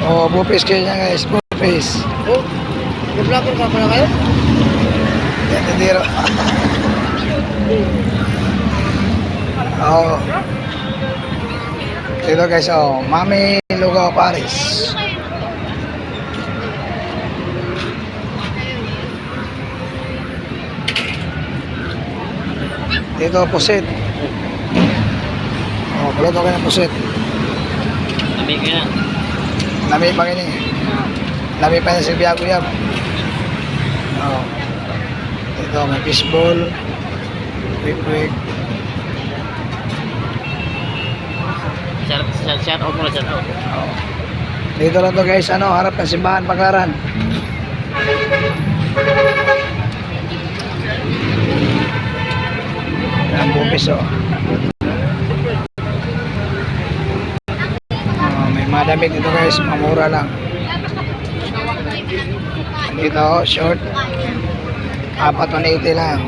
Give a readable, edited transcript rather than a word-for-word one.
Oh, bupis kayo niya guys, bupis. Oh, vlogger ka pala kayo? Yan, tindiro. Oh. Dito guys, oh, Mami Lugaw Paris. Dito, pusit. Oh, puluto kayo ng pusit. Lamig ka na. Nami pa gini. Nami pa yung silbiyag-uyab. Oh. Dito, may fishball. Quick. Shout out muna, shout out. Oh. Dito lang to guys, ano, harap ng simbahan Paglaran. Yan, bupis oh. May madamit dito guys, mamura lang. Dito, short. 480 lang.